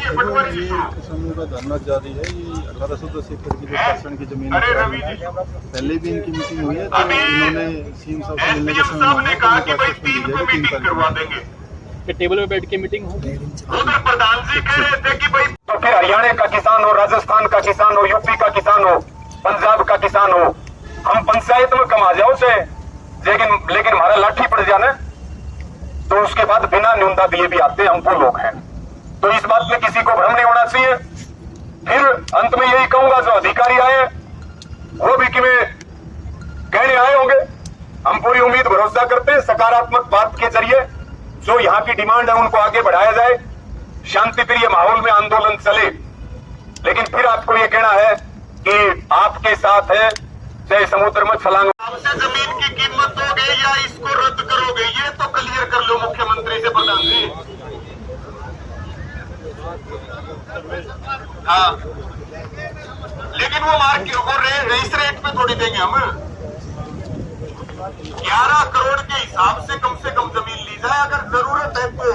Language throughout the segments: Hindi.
समूह का धरना जारी है। ये 1810 एकड़ की जो शासन की जमीन है, पहले भी इनकी मीटिंग हुई है, तो इन्होंने सीएम साहब से मिलने का समय कहा कि भाई 3 को मीटिंग करवा देंगे, टेबल पे बैठ के मीटिंग होगी। प्रधान जी कह रहे थे कि भाई तो फिर हरियाणा का किसान हो, राजस्थान का किसान हो, यूपी का किसान हो, पंजाब का किसान हो, हम पंचायत में कमा जाओ से, लेकिन हमारा लाठी पड़ जाना तो उसके बाद बिना न्यूनता दिए भी आते हम वो लोग हैं। तो इस बात में किसी को भ्रम नहीं होना चाहिए। फिर अंत में यही कहूंगा, जो अधिकारी आए वो भी कि कहने आए होंगे, हम पूरी उम्मीद भरोसा करते हैं सकारात्मक बात के जरिए जो यहाँ की डिमांड है उनको आगे बढ़ाया जाए, शांति प्रिय माहौल में आंदोलन चले। लेकिन फिर आपको ये कहना है कि आपके साथ है चाहे समुद्र में छलांग। आपसे जमीन की कीमत दोगे या इसको रद्द करोगे, ये तो क्लियर कर लो मुख्यमंत्री से। प्रधान जी हाँ, लेकिन वो इस रेट पे थोड़ी देंगे हम। 11 करोड़ के हिसाब से कम जमीन ली जाए अगर जरूरत है तो।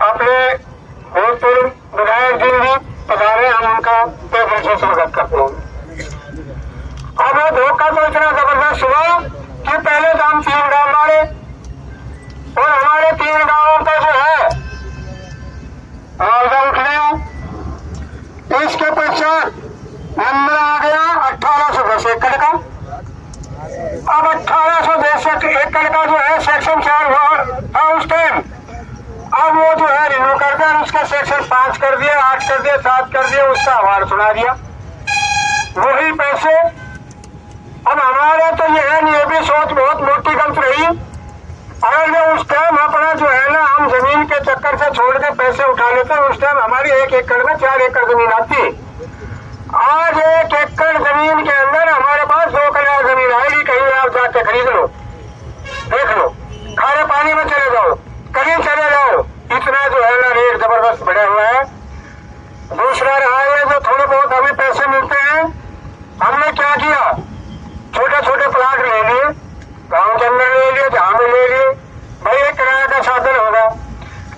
अपने भूतपूर्व विधायक जी भी पधारे, हम उनका दिल से स्वागत करते हैं। अब वो धोखा तो इतना जबरदस्त हुआ कि पहले तो हम 3 गांव मारे और हमारे 3 गांवों का जो है मुआवजा उठ गया। इसके पश्चात नंबर आ गया 1810 एकड़ का। अब 1810 एकड़ का जो है सेक्शन 4 था उस टाइम, अब वो जो है रिन्यू कर दिया, उसका सेक्शन 5 कर दिया, 8 कर दिया, 7 कर दिया, उसका अवार्ड सुना दिया। वही पैसे अब हमारे तो ये भी सोच बहुत मोटी गलत रही। और जो उस टाइम अपना जो है ना, हम जमीन के चक्कर से छोड़ के पैसे उठा लेते, उस टाइम हमारी 1 एकड़ में 4 एकड़ जमीन आती। आज 1 एकड़ जमीन के अंदर हमारे पास 2 कनाल जमीन आएगी। कहीं आप जाके खरीद लो, देख लो, खारे पानी में चले जाओ, कहीं चले जाओ, इतना जो है ना रेट जबरदस्त बढ़ा हुआ है। दूसरा रहा है जो थोड़े बहुत हमें पैसे मिलते हैं, हमने क्या किया, छोटे छोटे प्लाट ले लिए, गांव के अंदर ले लिए, जहां में ले लिए। भाई ये किराए का साधन होगा।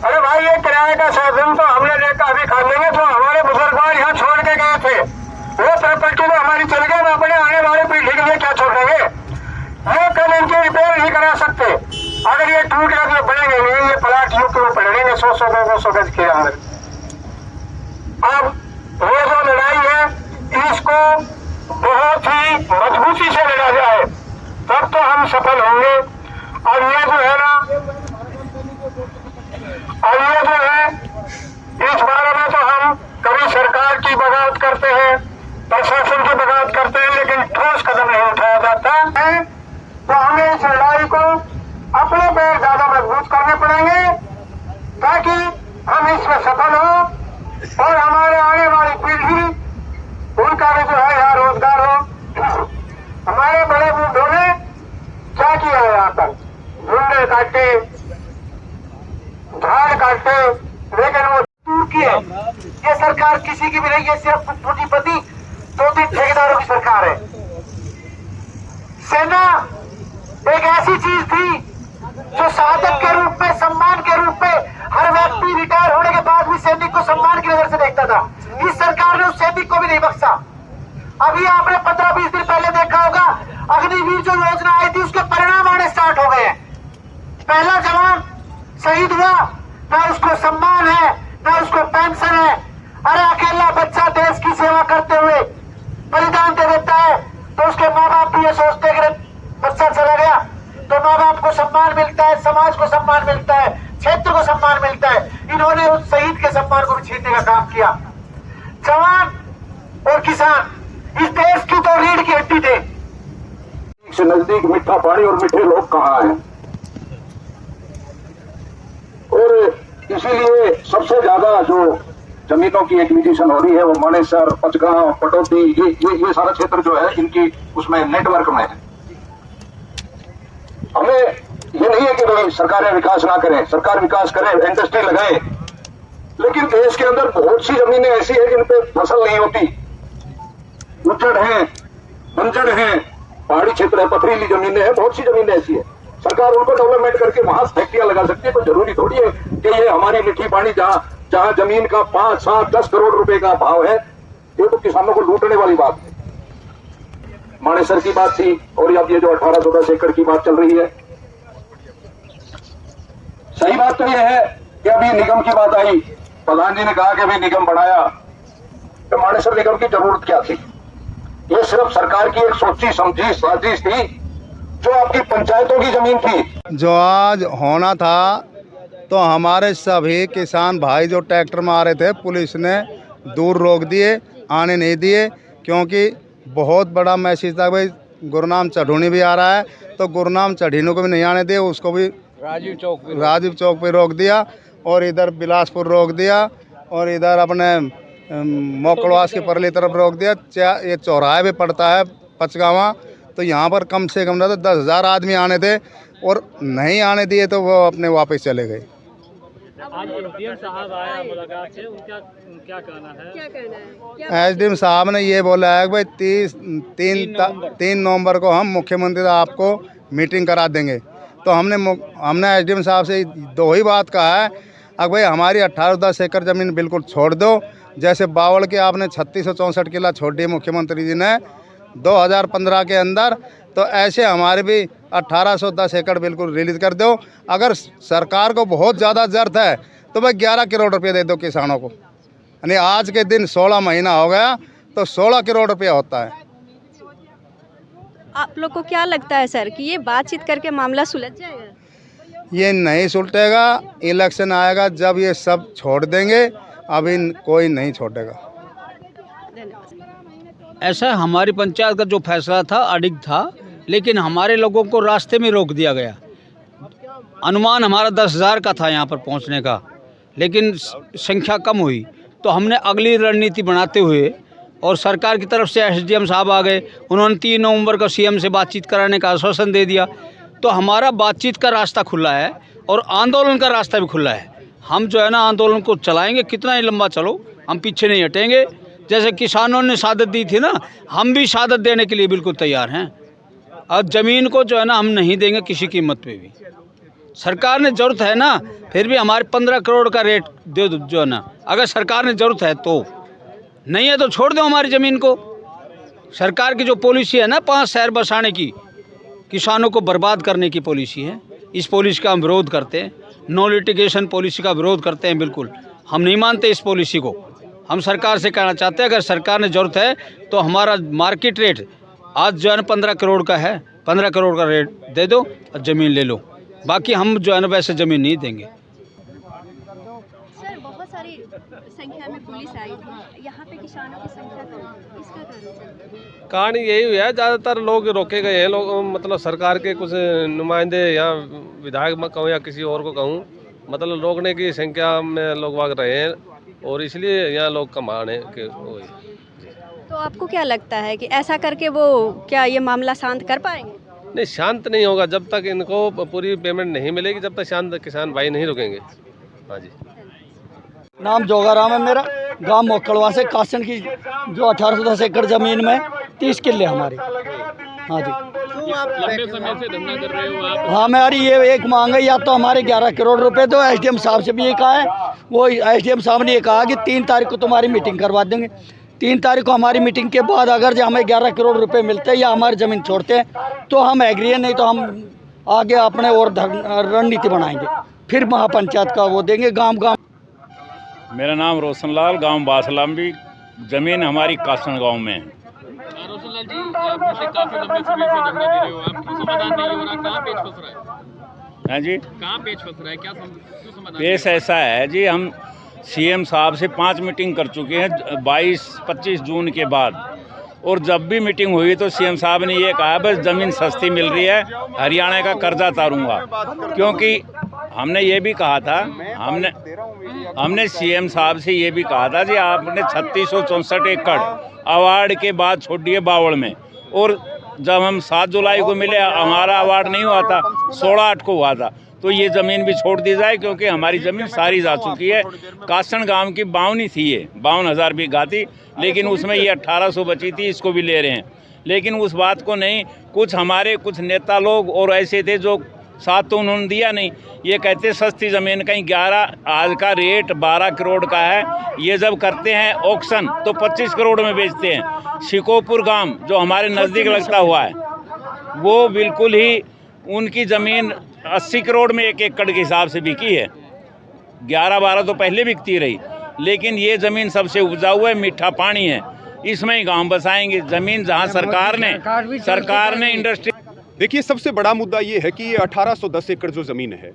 अरे भाई ये किराए का साधन तो हमने लेकर अभी खा लेंगे, जो हमारे बुजुर्ग यहाँ छोड़ के गए थे वो प्रॉपर्टी तो हमारी चल गई, मैं अपने आने वाले पीढ़ी के लिए क्या छोड़ेंगे। ये कल इनकी रिपेयर नहीं करा सकते। अगर ये टूट गया तो बढ़ेंगे नहीं, ये प्लाट यूपी में पड़ेंगे 100-200 गज के अंदर। अब वो जो लड़ाई है इसको बहुत ही मजबूती से लड़ा जाए, तब तो हम सफल होंगे। और ये जो है ना, इस बारे में तो हम कभी सरकार की बगावत करते हैं, प्रशासन की बगावत करते हैं, लेकिन ठोस कदम नहीं उठाया जाता है। तो हमें इस लड़ाई को अपने पैर ज्यादा मजबूत करने पड़ेंगे ताकि हम इसमें सफल हो और हमारे आने वाली पीढ़ी उनका भी जो है यहाँ रोजगार हो। हमारे बड़े बुजुर्गों ने क्या किया है, यहाँ पर झुंडे काटे, झाड़ काटे, लेकिन वो दूर की है। ये सरकार किसी की भी नहीं, ये सिर्फ पूंजीपति 2-3 ठेकेदारों की सरकार है। सेना एक ऐसी चीज थी जो साधक के रूप में, सम्मान के रूप में, हर व्यक्ति रिटायर होने के बाद भी सैनिक को सम्मान की नजर से देखता था। इस सरकार ने उस सैनिक को भी नहीं बख्शा। अभी आपने 15-20 दिन पहले देखा होगा, अग्निवीर जो योजना आई थी उसके परिणाम आने स्टार्ट हो गए हैं। पहला जवान शहीद हुआ, ना उसको सम्मान है, ना उसको पेंशन है। अरे अकेला बच्चा देश की सेवा करते हुए बलिदान दे देता है तो उसके माँ बाप भी ये सोचते हैं कि बच्चा चला गया तो माँ बाप को सम्मान मिलता है, समाज को सम्मान मिलता है, क्षेत्र को सम्मान मिलता है। इन्होंने उस शहीद के सम्मान को भी छीनने का काम किया। जवान और किसान इस देश की तो रीढ़ की हड्डी थे। से नजदीक मीठा पानी और मीठे लोग कहाँ हैं, और इसीलिए सबसे ज्यादा जो जमीनों की एक्विजिशन हो रही है वो मानेसर, पचगांव, पटौदी, ये सारा क्षेत्र जो है इनकी उसमें नेटवर्क में है। हमें ये नहीं है कि भाई सरकारें विकास ना करें, सरकार विकास करे, इंडस्ट्री लगाए, लेकिन देश के अंदर बहुत सी जमीनें ऐसी है जिन पे फसल नहीं होती, उजड़ है, बंजर है, पहाड़ी क्षेत्र है, पथरीली जमीनें हैं, बहुत सी जमीनें ऐसी है सरकार उनको डेवलपमेंट करके वहां फैक्ट्रियां लगा सकती है। तो जरूरी थोड़ी है कि ये हमारी मिट्टी पानी जहां जमीन का 5, 7, 10 करोड़ रुपए का भाव है, ये तो किसानों को लूटने वाली बात है। मानेसर की बात थी और अब ये जो 1810 एकड़ की बात चल रही है। सही बात तो यह है कि अभी निगम की बात आई, प्रधान जी ने कहा कि अभी निगम बढ़ाया, तो मानेसर निगम की जरूरत क्या थी? ये सिर्फ सरकार की एक सोची समझी साजिश थी, जो आपकी पंचायतों की जमीन थी। जो आज होना था, तो हमारे सभी किसान भाई जो ट्रैक्टर में आ रहे थे, पुलिस ने दूर रोक दिए, आने नहीं दिए, क्योंकि बहुत बड़ा मैसेज था भाई गुरनाम चढ़ूनी भी आ रहा है, तो गुरनाम चढ़ीनों को भी नहीं आने दिए, उसको भी राजीव चौक पे रोक दिया, और इधर बिलासपुर रोक दिया, और इधर अपने मोकड़वास की परली तरफ रोक दिया। ये चौराहे पे पड़ता है पचगावा, तो यहाँ पर कम से कम तो 10,000 आदमी आने थे, और नहीं आने दिए तो वो अपने वापस चले गए। आज एसडीएम साहब आया मुलाकात से, उनका क्या कहना है? एसडीएम साहब ने ये बोला है कि भाई 3 नवंबर को हम मुख्यमंत्री आपको मीटिंग करा देंगे। तो हमने एसडीएम साहब से 2 ही बात कहा है, अब भाई हमारी 18-10 एकड़ ज़मीन बिल्कुल छोड़ दो, जैसे बावल के आपने 3664 किला छोड़ दिए मुख्यमंत्री जी ने 2015 के अंदर, तो ऐसे हमारे भी 1810 एकड़ बिल्कुल रिलीज कर दो। अगर सरकार को बहुत ज़्यादा ज़रूरत है तो भाई 11 करोड़ रुपये दे दो किसानों को, यानी आज के दिन 16 महीना हो गया तो 16 करोड़ रुपया होता है। आप लोग को क्या लगता है सर कि ये बातचीत करके मामला सुलझ जाएगा? ये नहीं सुलटेगा, इलेक्शन आएगा जब ये सब छोड़ देंगे, अभी कोई नहीं छोड़ेगा। ऐसा हमारी पंचायत का जो फैसला था अडिग था, लेकिन हमारे लोगों को रास्ते में रोक दिया गया। अनुमान हमारा 10,000 का था यहाँ पर पहुँचने का, लेकिन संख्या कम हुई, तो हमने अगली रणनीति बनाते हुए, और सरकार की तरफ से एसडीएम साहब आ गए, उन्होंने 3 नवंबर को सीएम से बातचीत कराने का आश्वासन दे दिया। तो हमारा बातचीत का रास्ता खुला है और आंदोलन का रास्ता भी खुला है। हम जो है ना आंदोलन को चलाएंगे, कितना ही लंबा चलो, हम पीछे नहीं हटेंगे। जैसे किसानों ने शहादत दी थी ना, हम भी शहादत देने के लिए बिल्कुल तैयार हैं। और ज़मीन को जो है ना हम नहीं देंगे किसी कीमत पे भी। सरकार ने ज़रूरत है ना, फिर भी हमारे 15 करोड़ का रेट दे दो जो है ना, अगर सरकार ने ज़रूरत है तो, नहीं है तो छोड़ दो हमारी ज़मीन को। सरकार की जो पॉलिसी है ना 5 शहर बसाने की, किसानों को बर्बाद करने की पॉलिसी है, इस पॉलिसी का हम विरोध करते हैं। नो लिटिगेशन पॉलिसी का विरोध करते हैं, बिल्कुल हम नहीं मानते इस पॉलिसी को। हम सरकार से कहना चाहते हैं, अगर सरकार ने ज़रूरत है तो हमारा मार्केट रेट आज जो है ना 15 करोड़ का है, 15 करोड़ का रेट दे दो और ज़मीन ले लो, बाकी हम जो है ना वैसे ज़मीन नहीं देंगे। सर बहुत सारी संख्या में पुलिस आई थी, यहाँ पे किसानों की संख्या कम, इसका कारण? कारण यही हुआ है, ज़्यादातर लोग रोके गए हैं। लोग मतलब सरकार के कुछ नुमाइंदे या विधायक मैं कहूँ या किसी और को कहूँ, मतलब रोकने की संख्या में लोग भाग रहे हैं, और इसलिए यहाँ लोग कम आने के हुए। तो आपको क्या लगता है कि ऐसा करके वो क्या ये मामला शांत कर पाएंगे? नहीं, शांत नहीं होगा जब तक इनको पूरी पेमेंट नहीं मिलेगी, जब तक शांत किसान भाई नहीं रुकेंगे। हाँ जी। नाम जोगाराम है मेरा, गांव मोकड़वा से कासन की जो 1810 एकड़ ज़मीन में 30 किले हमारे। हाँ जी। लंबे समय से धंधा कर रहे हो आप? हाँ, हमारी ये एक मांग है, या तो हमारे 11 करोड़ रुपए दो। एसडीएम साहब से भी ये कहा है, वो एसडीएम साहब ने ये कहा कि 3 तारीख को तुम्हारी मीटिंग करवा देंगे। 3 तारीख को हमारी मीटिंग के बाद अगर जो हमें 11 करोड़ रुपए मिलते हैं या हमारी ज़मीन छोड़ते हैं तो हम एग्री है, नहीं तो हम आगे अपने और रणनीति बनाएंगे, फिर महापंचायत का वो देंगे गांव। मेरा नाम रोशनलाल, गांव बासलाम्बी, ज़मीन हमारी कासन गांव में है। रोशनलाल जी, पिछले काफी लंबे समय से धंधा दे रहे हो आप, क्यों समाधान नहीं हो रहा? कहाँ पेच फंस रहा है? हैं जी, कहाँ पेच फंस रहा है? क्यों समाधान? पेश ऐसा है जी, हम सीएम साहब से 5 मीटिंग कर चुके हैं 22-25 जून के बाद, और जब भी मीटिंग हुई तो सीएम साहब ने ये कहा बस ज़मीन सस्ती मिल रही है, हरियाणा का कर्जा तारूंगा। क्योंकि हमने ये भी कहा था, हमने सीएम साहब से ये भी कहा था जी आपने 3664 एकड़ अवार्ड के बाद छोड़ दिए बावड़ में, और जब हम 7 जुलाई को मिले हमारा अवार्ड नहीं हुआ था, 16/8 को हुआ था। तो ये ज़मीन भी छोड़ दी जाए, क्योंकि हमारी ज़मीन सारी जा चुकी है। कासन गांव की 52 थी, ये 52,000 बीघा थी, लेकिन उसमें ये 1800 बची थी, इसको भी ले रहे हैं। लेकिन उस बात को नहीं, कुछ हमारे कुछ नेता लोग और ऐसे थे जो साथ तो उन्होंने दिया नहीं। ये कहते सस्ती ज़मीन कहीं 11, आज का रेट 12 करोड़ का है। ये जब करते हैं ऑक्शन तो 25 करोड़ में बेचते हैं। शिकोपुर गांव जो हमारे नज़दीक लगता हुआ है, वो बिल्कुल ही उनकी ज़मीन 80 करोड़ में 1 एकड़ के हिसाब से बिकी है। 11-12 तो पहले बिकती रही, लेकिन ये ज़मीन सबसे उपजाऊ है, मीठा पानी है, इसमें ही गांव बसाएंगे। ज़मीन जहां सरकार ने इंडस्ट्री। देखिए, सबसे बड़ा मुद्दा ये है कि ये 1810 एकड़ जो ज़मीन है,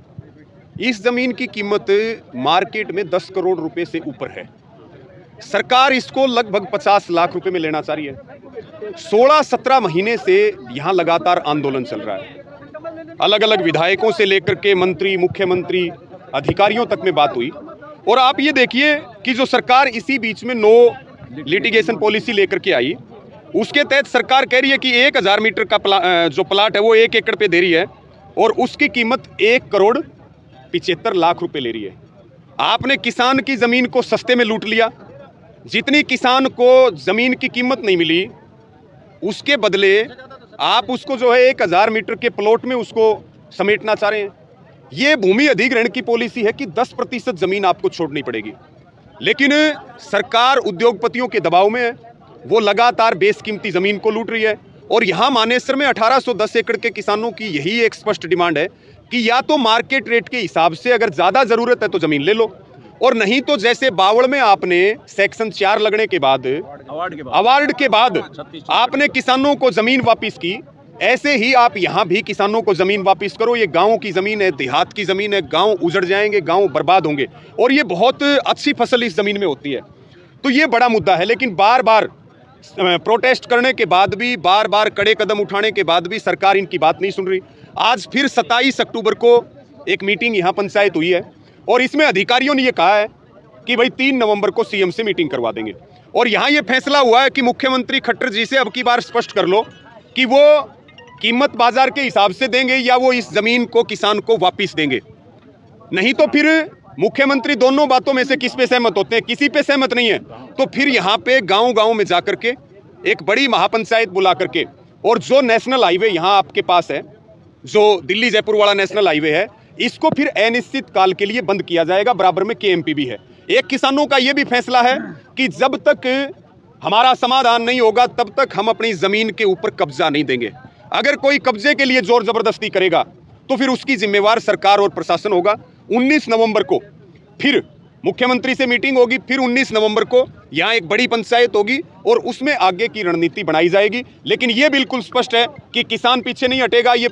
इस ज़मीन की कीमत मार्केट में 10 करोड़ रुपए से ऊपर है। सरकार इसको लगभग 50 लाख रुपए में लेना चाह रही है। 16-17 महीने से यहाँ लगातार आंदोलन चल रहा है। अलग अलग विधायकों से लेकर के मंत्री, मुख्यमंत्री, अधिकारियों तक में बात हुई। और आप ये देखिए कि जो सरकार इसी बीच में नो लिटिगेशन पॉलिसी लेकर के आई, उसके तहत सरकार कह रही है कि 1000 मीटर का जो प्लाट है वो 1 एकड़ पे दे रही है और उसकी कीमत 1 करोड़ 75 लाख रुपए ले रही है। आपने किसान की ज़मीन को सस्ते में लूट लिया। जितनी किसान को ज़मीन की कीमत नहीं मिली, उसके बदले आप उसको जो है 1000 मीटर के प्लॉट में उसको समेटना चाह रहे हैं। ये भूमि अधिग्रहण की पॉलिसी है कि 10% ज़मीन आपको छोड़नी पड़ेगी, लेकिन सरकार उद्योगपतियों के दबाव में है, वो लगातार बेशकीमती ज़मीन को लूट रही है। और यहाँ मानेसर में 1810 एकड़ के किसानों की यही एक स्पष्ट डिमांड है कि या तो मार्केट रेट के हिसाब से अगर ज़्यादा ज़रूरत है तो ज़मीन ले लो, और नहीं तो जैसे बावड़ में आपने सेक्शन 4 लगने के बाद, अवार्ड के बाद आपने किसानों को ज़मीन वापस की, ऐसे ही आप यहाँ भी किसानों को ज़मीन वापस करो। ये गाँव की ज़मीन है, देहात की ज़मीन है, गाँव उजड़ जाएंगे, गाँव बर्बाद होंगे, और ये बहुत अच्छी फसल इस ज़मीन में होती है। तो ये बड़ा मुद्दा है। लेकिन बार बार प्रोटेस्ट करने के बाद भी, बार बार कड़े कदम उठाने के बाद भी सरकार इनकी बात नहीं सुन रही। आज फिर 27 अक्टूबर को एक मीटिंग यहाँ पंचायत हुई है और इसमें अधिकारियों ने ये कहा है कि भाई 3 नवंबर को सीएम से मीटिंग करवा देंगे। और यहाँ ये फैसला हुआ है कि मुख्यमंत्री खट्टर जी से अब की बार स्पष्ट कर लो कि वो कीमत बाजार के हिसाब से देंगे या वो इस ज़मीन को किसान को वापस देंगे। नहीं तो फिर मुख्यमंत्री दोनों बातों में से किस पे सहमत होते हैं, किसी पे सहमत नहीं है, तो फिर यहाँ पे गांव-गांव में जाकर के एक बड़ी महापंचायत बुला करके, और जो नेशनल हाईवे यहाँ आपके पास है, जो दिल्ली जयपुर वाला नेशनल हाईवे है, इसको फिर अनिश्चित काल के लिए बंद किया जाएगा। बराबर में केएमपी भी है। एक किसानों का ये भी फैसला है कि जब तक हमारा समाधान नहीं होगा तब तक हम अपनी ज़मीन के ऊपर कब्जा नहीं देंगे। अगर कोई कब्जे के लिए जोर जबरदस्ती करेगा तो फिर उसकी जिम्मेवार सरकार और प्रशासन होगा। 19 नवंबर को फिर मुख्यमंत्री से मीटिंग होगी, फिर 19 नवंबर को यहाँ एक बड़ी पंचायत होगी और उसमें आगे की रणनीति बनाई जाएगी। लेकिन ये बिल्कुल स्पष्ट है कि किसान पीछे नहीं हटेगा। ये